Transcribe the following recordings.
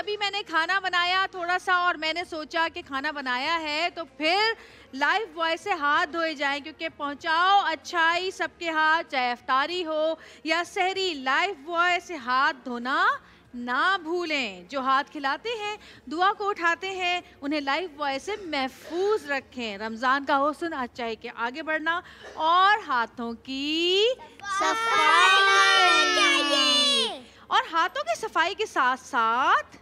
अभी मैंने खाना बनाया थोड़ा सा और मैंने सोचा कि खाना बनाया है तो फिर लाइफ बॉय से हाथ धोए जाएं, क्योंकि पहुंचाओ अच्छाई सबके हाथ, चाहे इफ्तारी हो या सहरी, लाइफ बॉय से हाथ धोना ना भूलें। जो हाथ खिलाते हैं, दुआ को उठाते हैं, उन्हें लाइफ बॉय से महफूज रखें। रमज़ान का हुस्न अच्छाई के आगे बढ़ना और हाथों की सफाई चाहिए। और हाथों की सफाई के साथ साथ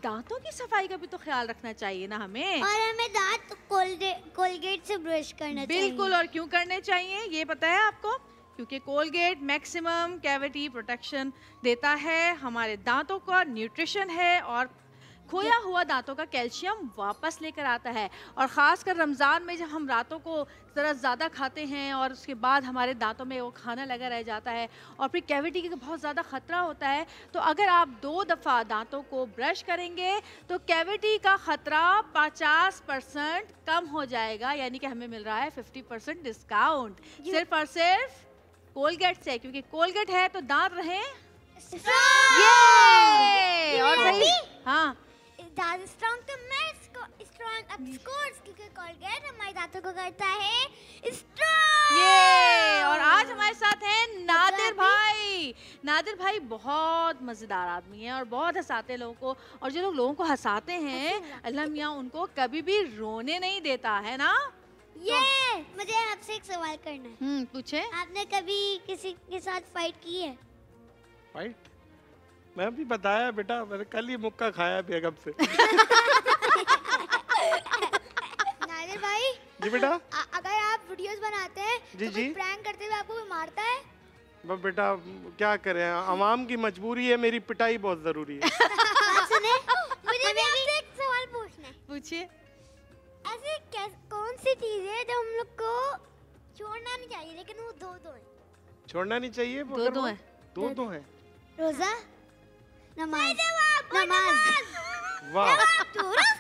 दांतों की सफाई का भी तो ख्याल रखना चाहिए ना हमें। और हमें दांत कोलगेट से ब्रश करना चाहिए। बिल्कुल, और क्यों करने चाहिए ये पता है आपको? क्योंकि कोलगेट मैक्सिमम कैविटी प्रोटेक्शन देता है, हमारे दांतों का न्यूट्रिशन है और खोया हुआ दांतों का कैल्शियम वापस लेकर आता है। और ख़ासकर रमज़ान में जब हम रातों को ज़रा ज़्यादा खाते हैं और उसके बाद हमारे दांतों में वो खाना लगा रह जाता है और फिर कैविटी का बहुत ज़्यादा ख़तरा होता है, तो अगर आप 2 दफ़ा दांतों को ब्रश करेंगे तो कैविटी का ख़तरा 50% कम हो जाएगा। यानी कि हमें मिल रहा है 50% डिस्काउंट सिर्फ और सिर्फ कोलगेट से, क्योंकि कोलगेट है तो दांत रहे ये। और भाई हाँ, दांत स्ट्रॉन्ग तो मैं स्ट्रॉन्ग ऑफ कोर्स, क्योंकि कोलगेट हमारे दांतों को करता है स्ट्रॉन्ग। ये और आज हमारे साथ हैं नादिर भाई। नादिर भाई बहुत मजेदार आदमी हैं और बहुत हंसाते हैं लोगों को, और जो लोगों को हंसाते हैं अल्लाह मियाँ उनको कभी भी रोने नहीं देता है ना। ये मुझे आपसे एक सवाल करना है। पूछे। आपने कभी किसी के साथ फाइट की है? फाइट? मैं भी बताया बेटा, मैंने कल ही मुक्का खाया बेगम से। नादिर भाई जी बेटा। अगर आप वीडियोस बनाते हैं जी तो जी प्रैंक करते हुए आपको कोई मारता है? बस बेटा क्या करें, आवाम की मजबूरी है, मेरी पिटाई बहुत जरूरी है। सुने, मुझे भी आपसे एक सवाल पूछना है। पूछिए। ऐसी कौन सी चीज है जो हम लोग को छोड़ना नहीं चाहिए लेकिन वो दो है? छोड़ना नहीं चाहिए, दो है। दो है। रोजा, नमाज। नमाज। वाह,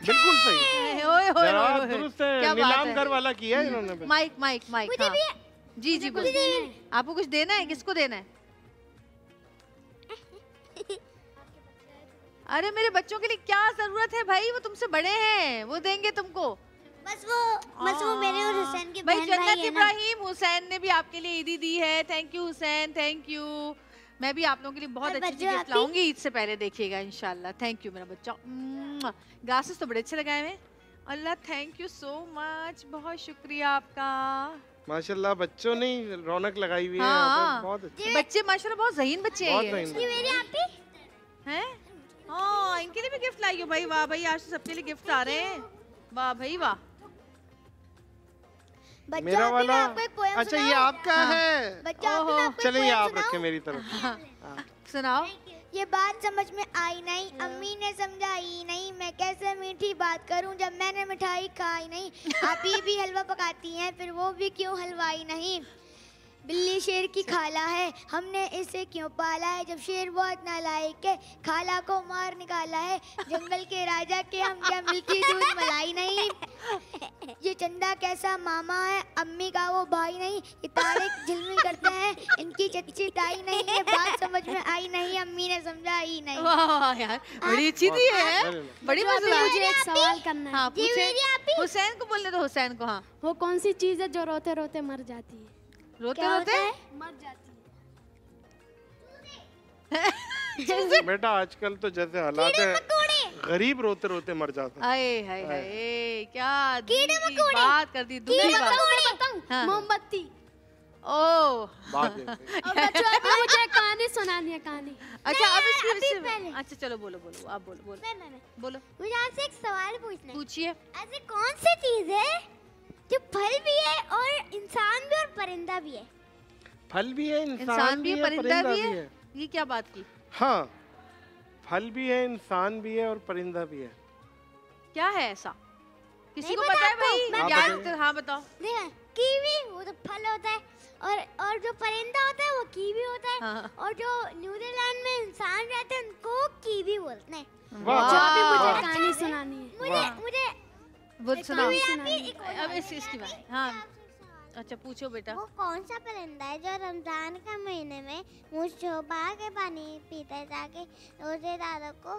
बिल्कुल सही। जवाब दुरुस्त है। नीलाम घर वाला किया है इन्होंने। Mike mike mike. मुझे भी जी जी बोलिए। आपको कुछ देना है? किसको देना है? अरे मेरे बच्चों के लिए क्या जरूरत है भाई, वो तुमसे बड़े हैं, वो देंगे तुमको। बस वो मेरे और हुसैन के भाई बहन जन्नत भाई है ना। इब्राहिम हुसैन ने भी आपके लिए ईदी दी है। Thank you Hussain, thank you. मैं भी आप लोगों के लिए बहुत अच्छी गिफ्ट लाऊंगी ईद से पहले, देखिएगा इंशाल्लाह। थैंक यू मेरा बच्चा। ग्लासेस तो बड़े अच्छे लगाए हुए। अल्लाह थैंक यू सो मच, बहुत शुक्रिया आपका। माशाल्लाह बच्चों ने रौनक लगाई हुई है। हाँ, बहुत अच्छे बच्चे माशाल्लाह बहुत ज़हीन बच्चे हैं। ये मेरी आपी हैं? हाँ, इनके लिए भी गिफ्ट लाई हो भाई। वाह भाई, आज तो सबके लिए गिफ्ट आ रहे हैं। वाह भाई वाह। मेरा वाला अच्छा ये आपका है। चले ये आप रखे मेरी तरफ। सुनाओ। ये बात समझ में आई नहीं, अम्मी ने समझाई नहीं, मैं कैसे मीठी बात करूं जब मैंने मिठाई खाई नहीं। आप ही भी हलवा पकाती हैं, फिर वो भी क्यों हलवाई नहीं। बिल्ली शेर की खाला है, हमने इसे क्यों पाला है। जब शेर बहुत नालायक है, खाला को मार निकाला है। जंगल के राजा के हम क्या मिलती दूध मलाई नहीं। ये चंदा कैसा मामा है, अम्मी का वो भाई नहीं। ये तारे झिलमिल करते हैं, इनकी चच्ची ताई नहीं। ये बात समझ में आई नहीं, अम्मी ने समझाई नहीं। वाह यार, बड़ी अच्छी थी है, बड़ी मजेदार। मुझे एक सवाल करना है। हाँ पूछे। हुसैन को बोलने दो, हुसैन को। हाँ, वो कौन सी चीज है जो रोते रोते मर जाती है? रोते रोते मर जाती है। बेटा आजकल तो जैसे हालात है, गरीब रोते रोते मर जाता है। हाय हाय हाय, क्या बात कर दी, दुखी बात। हाँ। मोमबत्ती। ओह बच्चों अभी मुझे कहानी सुनानी है, कहानी। अच्छा अब इसकी अच्छा चलो बोलो बोलो, आप बोलो बोलो बोलो। मुझे आपसे एक सवाल पूछना है। पूछिए। ऐसी कौन सी चीज है जो फल भी है और इंसान भी और परिंदा भी है? फल भी है, इंसान भी है, परिंदा भी है। ये क्या बात की? हाँ, फल भी है, इंसान भी है और परिंदा भी है। क्या है ऐसा? किसी को पता है भाई? ज्ञान। हाँ बताओ। देखा, कीवी वो तो फल होता है, और जो परिंदा होता है वो कीवी होता है। हाँ। और जो न्यूजीलैंड में इंसान रहते हैं उनको कीवी बोलते हैं। अभी मुझे कहानी सुनानी है। मुझे वो सुनाओ। अब इसकी बात। हाँ अच्छा पूछो बेटा। वो कौन सा परिंदा है जो रमजान के महीने में मुँह छुपा के पानी पीता है ताकि रोजेदारों को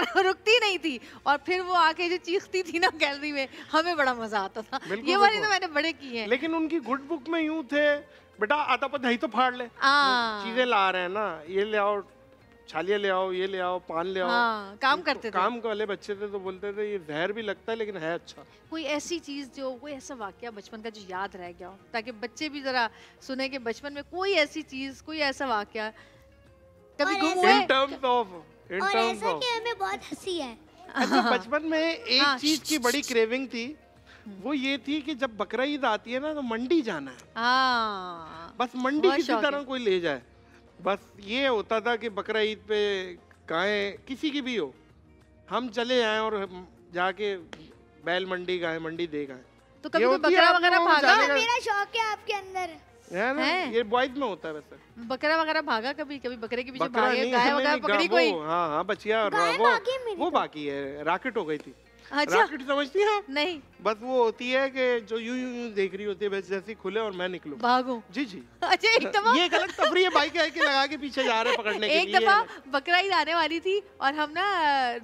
और रुकती नहीं थी, और फिर वो आके जो चीखती थी ना गैलरी में, हमें बड़ा मजा आता था। ये वाली तो मैंने बड़े की है। लेकिन उनकी गुड बुक में यूं थे, बेटा आता पता ही तो फाड़ ले, चीजें ला रहे हैं ना, ये ले आओ, छालियाँ ले आओ, ये ले आओ, पान ले आओ। काम करते थे, काम वाले बच्चे थे तो बोलते थे ये जहर भी लगता है लेकिन है अच्छा। कोई ऐसी चीज जो, कोई ऐसा वाकया बचपन का जो याद रह गया हो, ताकि बच्चे भी जरा सुने कि बचपन में कोई ऐसी चीज, कोई ऐसा वाकया कभी गुम हुए। इन टर्म्स ऑफ और ऐसा कि हमें बहुत हंसी है। अच्छा, बचपन में एक चीज की बड़ी क्रेविंग थी, वो ये थी कि जब बकरा ईद आती है ना तो मंडी जाना है। बस मंडी किसी तरह कोई ले जाए, बस ये होता था कि बकरा ईद पे गाय किसी की भी हो, हम चले आए और जाके बैल मंडी गाय मंडी देख आए। तो कभी कोई बकरा वगैरह भागा? मेरा शौक है आपके अंदर है ना, ये बॉयज में होता है वैसे। बकरा वगैरह भागा कभी? कभी बकरे के पीछे भागे, गाय वगैरह पकड़ी कोई? हाँ बचिया, वो बाकी है, रॉकेट हो गई थी। अच्छा, रॉकेट समझती हैं आप? नहीं, बस वो होती है कि जो यूं यूं देख रही होती है, बस जैसे खुले और मैं निकलूं, भागूं। जी जी। अच्छा, एक दफा ये गलत तफरी है, बाइक है कि लगा के पीछे जा रहे हैं पकड़ने के लिए। एक दफा बकरा ईद आने वाली थी और हम ना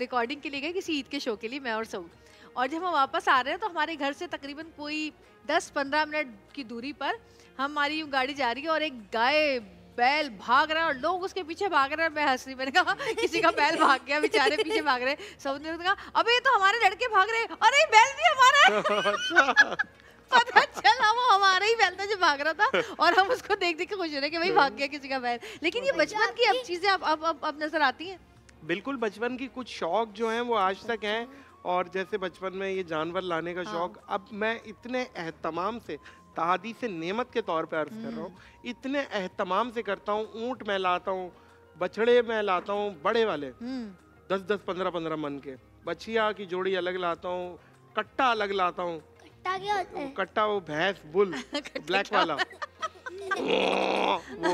रिकॉर्डिंग के लिए गए किसी ईद के शो के लिए, मैं और सऊ, और जब हम वापस आ रहे हैं तो हमारे घर से तकरीबन कोई 10-15 मिनट की दूरी पर हमारी गाड़ी जा रही है और एक गाय बैल भाग रहा है और लोग उसके पीछे भाग रहे हैं। मैं हंस रही, मैंने कहा किसी का बैल भाग गया, बेचारे पीछे भाग रहे हैं। सब ने कहा अबे ये तो हमारे लड़के भाग रहे हैं, अरे बैल भी हमारा है। पता चला वो हमारा ही बैल था जो भाग रहा था, और हम उसको देख देख के खुश हो रहे कि भाई भाग गया किसी का बैल। लेकिन ये बचपन की अब चीजें अब नजर आती हैं। बिल्कुल, बचपन की कुछ शौक जो हैं वो आज तक हैं। और जैसे बचपन में ये जानवर लाने का शौक, अब मैं इतने एहतमाम से, तादी से नेमत के तौर पे अर्ज कर रहा हूँ, इतने एहतमाम से करता हूँ। ऊंट मैं लाता हूँ, बछड़े मैं लाता हूँ बड़े वाले, 10-10, 15-15 मन के, बछिया की जोड़ी अलग लाता हूँ, कट्टा अलग लाता हूँ। कट्टा क्या होता है? कट्टा वो भैंस, बुल ब्लैक वाला वो,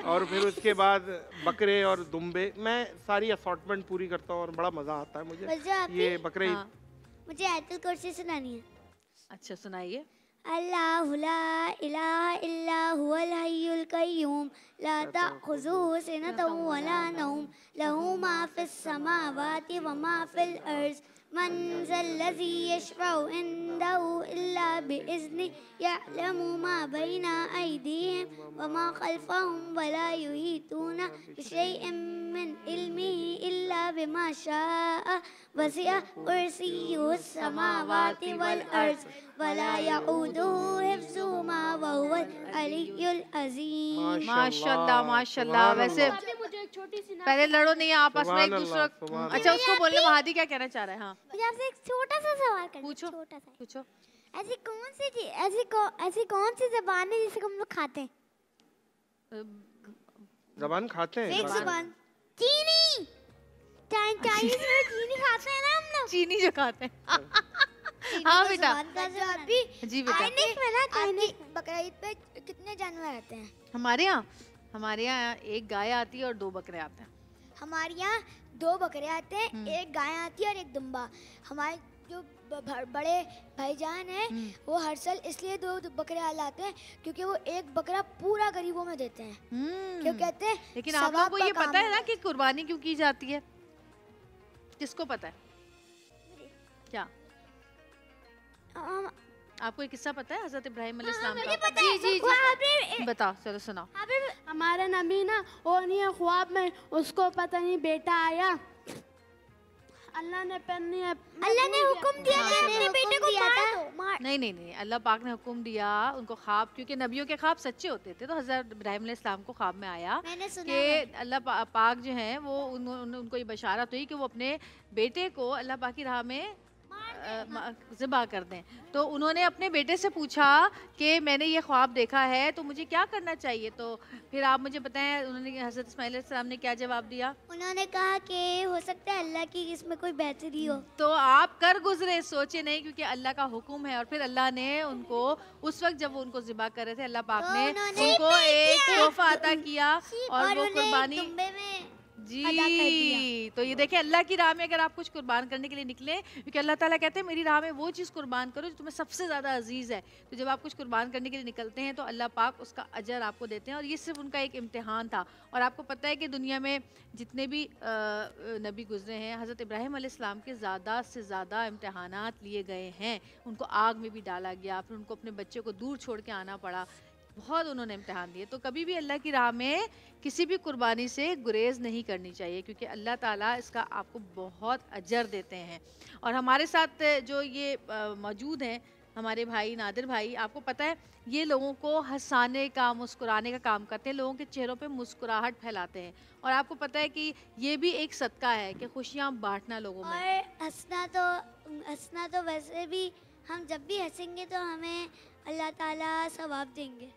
और फिर उसके बाद बकरे और दुम्बे, मैं सारी असॉर्टमेंट पूरी करता हूँ और बड़ा मजा आता है मुझे ये बकरे। मुझे आयतुल कुर्सी सुनानी है। अच्छा, सुनाइए। अल्लाहु ला इलाहा इल्ला हुवल हय्युल कय्यूम ला तअखुज़ुहु सिनतun व ला नौम लहू मा फिस समावाति व मा फिल अर्ज़ मन ज़ल्लज़ी यशफ़उ इंदहु इल्ला बिइज़्निहि यअलमु मा बैना अयदीहिम व मा खल्फ़हुम व ला युहीतूना बिशैइन मिन इल्मिहि इल्ला बिमा शाअ वसिअ कुर्सियुहुस समावाति वल अर्ज़ व ला यऊदुहु हिफ़्ज़ुहुमा व हुवल अलिय्युल अज़ीम। माशाल्लाह माशाल्लाह। वैसे मुझे एक छोटी सी पहले लड़ो नहीं आपस में एक दूसरे। अच्छा, उसको बोलने महादी क्या कहना चाह रहा है? हाँ, मुझे आपसे एक छोटा सा सवाल करना है। पूछो, छोटा सा। पूछो। ऐसी कौन सी ज़बान है जिसे हम लोग खाते हैं? ज़बान खाते हैं? एक ज़बान चीनी। चाइनीज में चीनी खाते हैं ना हम लोग। चीनी जो खाते हैं। हाँ बेटा। जी बेटा। बकरा ईद पे कितने जानवर आते हैं? हमारे यहाँ एक गाय आती है और 2 बकरे आते हैं। हमारे यहाँ 2 बकरे आते हैं, एक गाय आती है और एक दुम्बा। हमारे जो बड़े भाईजान हैं वो हर साल इसलिए 2 बकरे लाते हैं क्योंकि वो एक बकरा पूरा गरीबों में देते हैं। क्यों कहते हैं? लेकिन आप लोगों को ये पता है ना कि कुर्बानी क्यों की जाती है? किसको पता है? क्या आपको एक किस्सा पता है हज़रत इब्राहिम अलैहिस्सलाम का? जी बताओ, चलो सुनाओ। हमारे नबी ना, वो नहीं है ख्वाब में उसको पता नहीं बेटा आया, अल्लाह ने हुक्म दिया था अपने बेटे को मार दो। नहीं, अल्लाह पाक ने हुक्म दिया उनको ख्वाब, क्योंकि नबियों के ख्वाब सच्चे होते थे, तो हज़रत इब्राहिम अलैहिस्सलाम को ख्वाब में आया कि अल्लाह पाक जो है वो उनको ये बशारत हुई कि वो अपने बेटे को अल्लाह पाक की राह में ज़िबा कर दें। तो उन्होंने अपने बेटे से पूछा कि मैंने ये ख्वाब देखा है तो मुझे क्या करना चाहिए। तो फिर आप मुझे बताएं उन्होंने, हज़रत इस्माइल अलैहिस्सलाम ने क्या जवाब दिया? उन्होंने कहा कि हो सकता है अल्लाह की इसमें कोई बेहतरी हो। तो आप कर गुजरे, सोचे नहीं, क्योंकि अल्लाह का हुक्म है। और फिर अल्लाह ने उनको उस वक्त जब वो उनको ज़िबा कर रहे थे, अल्लाह पाक ने उनको एक तोहफा अता किया और वो कुर्बानी। जी अदा कर दिया। जी, तो ये देखें, अल्लाह की राह में अगर आप कुछ कुर्बान करने के लिए निकले, क्योंकि अल्लाह ताला कहते हैं मेरी राह में वो चीज़ कुर्बान करो जो तुम्हें सबसे ज़्यादा अजीज़ है। तो जब आप कुछ कुर्बान करने के लिए निकलते हैं तो अल्लाह पाक उसका अजर आपको देते हैं, और ये सिर्फ उनका एक इम्तिहान था। और आपको पता है कि दुनिया में जितने भी नबी गुजरे हैं, हज़रत इब्राहीम अलैहिस्सलाम के ज़्यादा से ज़्यादा इम्तिहानात लिए गए हैं। उनको आग में भी डाला गया, फिर उनको अपने बच्चे को दूर छोड़ के आना पड़ा, बहुत उन्होंने इम्तिहान दिए। तो कभी भी अल्लाह की राह में किसी भी कुर्बानी से गुरेज नहीं करनी चाहिए, क्योंकि अल्लाह ताला इसका आपको बहुत अजर देते हैं। और हमारे साथ जो ये मौजूद हैं हमारे भाई नादिर भाई, आपको पता है ये लोगों को हंसाने का, मुस्कुराने का काम करते हैं, लोगों के चेहरों पे मुस्कुराहट फैलाते हैं। और आपको पता है कि ये भी एक सदका है कि खुशियाँ बांटना लोगों में। और हंसना तो वैसे भी हम जब भी हंसेंगे तो हमें अल्लाह ताला सवाब देंगे।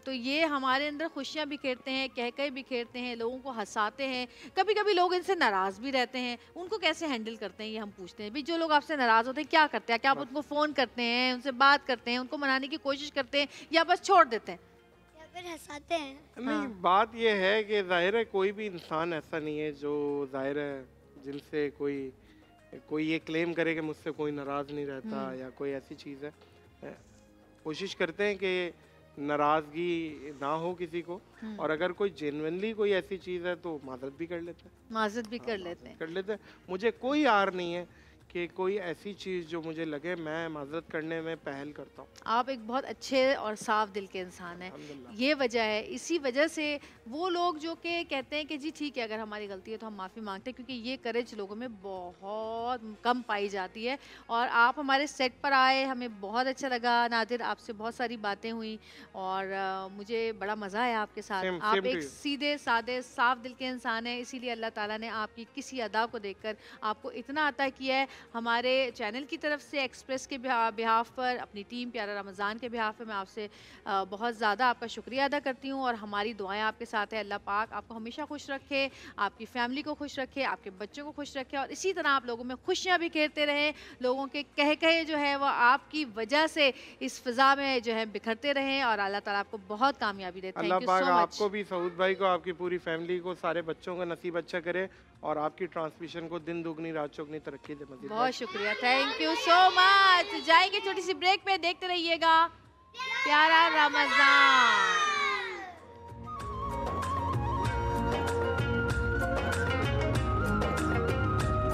तो ये हमारे अंदर खुशियाँ बिखेरते हैं, कहकहे बिखेरते हैं, लोगों को हंसाते हैं। कभी कभी लोग इनसे नाराज़ भी रहते हैं, उनको कैसे हैंडल करते हैं ये हम पूछते हैं। भाई जो लोग आपसे नाराज़ होते हैं क्या करते हैं? क्या आप उनको फ़ोन करते हैं, उनसे बात करते हैं, उनको मनाने की कोशिश करते हैं, या बस छोड़ देते हैं? या फिर हंसाते हैं। नहीं, हाँ। बात ये है कि जाहिर है कोई भी इंसान ऐसा नहीं है जो जाहिर है जिनसे कोई कोई ये क्लेम करे कि मुझसे कोई नाराज़ नहीं रहता या कोई ऐसी चीज़ है। कोशिश करते हैं कि नाराज़गी ना हो किसी को, और अगर कोई जेन्युइनली कोई ऐसी चीज़ है तो माजरत भी कर लेते हैं। माजरत भी कर लेते हैं। कर लेते हैं। मुझे कोई आर नहीं है कि कोई ऐसी चीज़ जो मुझे लगे मैं माजरत करने में पहल करता हूँ। आप एक बहुत अच्छे और साफ दिल के इंसान हैं, अल्हम्दुलिल्लाह। ये वजह है। इसी वजह से वो लोग जो कि कहते हैं कि जी ठीक है अगर हमारी गलती है तो हम माफ़ी मांगते हैं, क्योंकि ये करेज लोगों में बहुत कम पाई जाती है। और आप हमारे सेट पर आए, हमें बहुत अच्छा लगा नादिर, आपसे बहुत सारी बातें हुई और मुझे बड़ा मज़ा आया आपके साथ। Same आप to एक you. सीधे सादे साफ दिल के इंसान हैं, इसीलिए अल्लाह ताला ने आपकी किसी अदा को देखकर आपको इतना अता किया है। हमारे चैनल की तरफ से एक्सप्रेस के बिहाफ पर, अपनी टीम प्यारा रमज़ान के बिहाफ पर मैं आपसे बहुत ज़्यादा आपका शुक्रिया अदा करती हूँ, और हमारी दुआएं आपके साथ है। अल्लाह पाक आपको हमेशा खुश रखे, आपकी फैमिली को खुश रखे, आपके बच्चों को खुश रखे, और इसी तरह आप लोगों में खुशियाँ बिखेरते रहें। लोगों के कहे जो है वो आपकी वजह से इस फिज़ा में जो है बिखरते रहें, और अल्लाह ताला आपको बहुत कामयाबी दे। अल्लाह थैंक यू पाक सो मच। आपको भी, सऊद भाई को, आपकी पूरी फैमिली को, सारे बच्चों को नसीब अच्छा करे, और आपकी ट्रांसमिशन को दिन दुगनी रात चौगनी तरक्की दे मज़ीद। बहुत शुक्रिया, थैंक यू सो मच। जाएंगे छोटी सी ब्रेक पे, देखते रहिएगा प्यारा रमज़ान।